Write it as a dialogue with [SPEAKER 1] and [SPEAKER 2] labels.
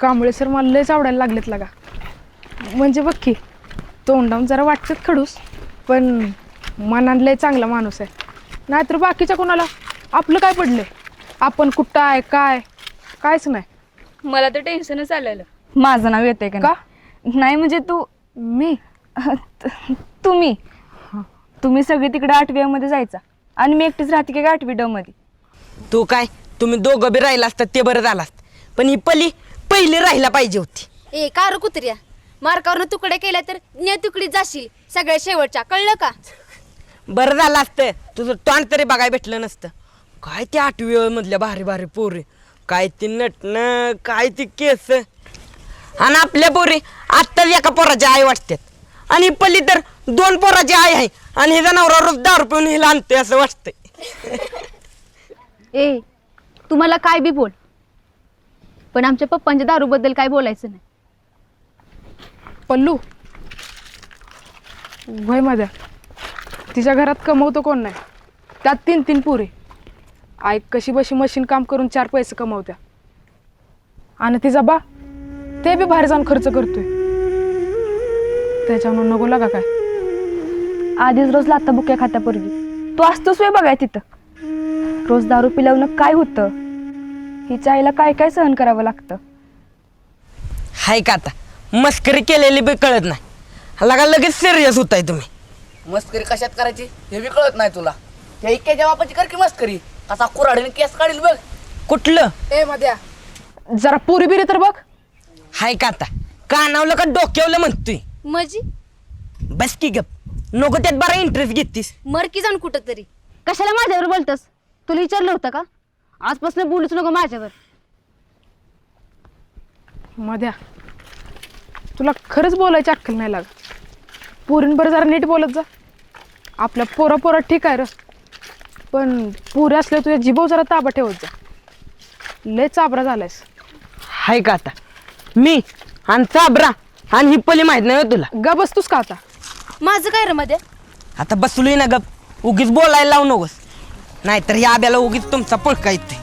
[SPEAKER 1] Kamble sir मला लयच आवडायला लागलेत लागा. म्हणजे बघ की तोंडावून जरा वाटतात खडूस, पण मनात लय चांगला माणूस आहे. नाहीतर बाकीच्या कोणाला आपलं काय पडलंय, आपण कुठं आहे काय कायच नाही.
[SPEAKER 2] मला तर टेन्शनच आलेलं.
[SPEAKER 3] माझं नाव येते का? नाही म्हणजे
[SPEAKER 1] मी
[SPEAKER 3] तुम्ही तुम्ही सगळे तिकडे 8वी मध्ये जायचा आणि मी एकटीच राहते की 8वी ड मध्ये.
[SPEAKER 4] तू काय तुम्ही दोघं बी राहिला असतात ते बरं झालं असतं, पण ही पहिली राहायला पाहिजे होती.
[SPEAKER 5] ए कार कुत्र्या, मार्कावरनं तुकडे केल्या तर ने तुकडीत जाशील सगळ्या शेवटच्या, कळलं का?
[SPEAKER 4] बरं झालं असतं तुझं तोंड तरी बघायला भेटलं नसतं. काय ते 8वी मधल्या भारी भारी पोरी, काय ती नटणं, काय ती केस. आणि आपल्या पोरी आत्ताच एका पोराची आई वाटतात, आणि पल्ली तर 2 पोराची आई आहे, आणि हे जनावर रोज 10 पिऊन हिला आणते असं वाटतंय.
[SPEAKER 5] ए तुम्हाला काय बी बोल, पण आमच्या पप्पांच्या दारूबद्दल काय बोलायचं नाही.
[SPEAKER 1] पल्लू वय माझ्या तिच्या घरात कमवतो कोण नाही, त्यात 3 पोरी. आई कशी बशी मशीन काम करून 4 पैसे कमवत्या, आणि तिचा बा ते बी बाहेर जाऊन खर्च करतोय. त्याच्यावर नको लागा काय.
[SPEAKER 3] आधीच रोज लाता बुक्या खात्या पूर्वी तू असतोस वे बघाय तिथं. रोज दारू पिल्यावर काय होतं, हिच्या आईला काय काय सहन करावं लागतं.
[SPEAKER 4] हाय का आता मस्करी केलेली बी कळत नाही, लगा लगेच सिरियस होताय तुम्ही.
[SPEAKER 6] मस्करी कशात करायची हे बी कळत नाही तुला. त्या इक्याच्या बापाची कर की मस्करी, कसा कुऱ्हाडीने केस काढील बघ.
[SPEAKER 4] कुठलं
[SPEAKER 1] ए मध्या जरा पुरी बिरी तर बघ.
[SPEAKER 4] हाय का आता कानावलं का डोक्यावलं म्हणतोय.
[SPEAKER 5] मजी
[SPEAKER 4] बस की गप, नको त्यात बरा इंटरेस्ट घेतीस.
[SPEAKER 5] मर की जाऊन कुठं तरी. कशाला माझ्यावर बोलतस? तुला विचारलं होतं का? आजपासून बोलूच नको माझ्यावर.
[SPEAKER 1] मध्या तुला खरंच बोलायची अक्कल नाही लागत. पोरींबरोबर जरा नीट बोलत जा. आपल्या पोरात ठीक आहे र, पण पुरे असल्या तुझ्या जिभाव जरा ताबा ठेवत जा. लय चाबरा झालायस.
[SPEAKER 4] हाय का आता मी आणि चाबरा आणि हिप्पली माहित नाही हो तुला.
[SPEAKER 1] गा बसतोस का आता?
[SPEAKER 5] माझं काय रे मध्ये?
[SPEAKER 4] आता बसलोय ना गप, उगीच बोलायला लावू नकोस, नाहीतर या आब्याला उगीच तुमचा पळका येते.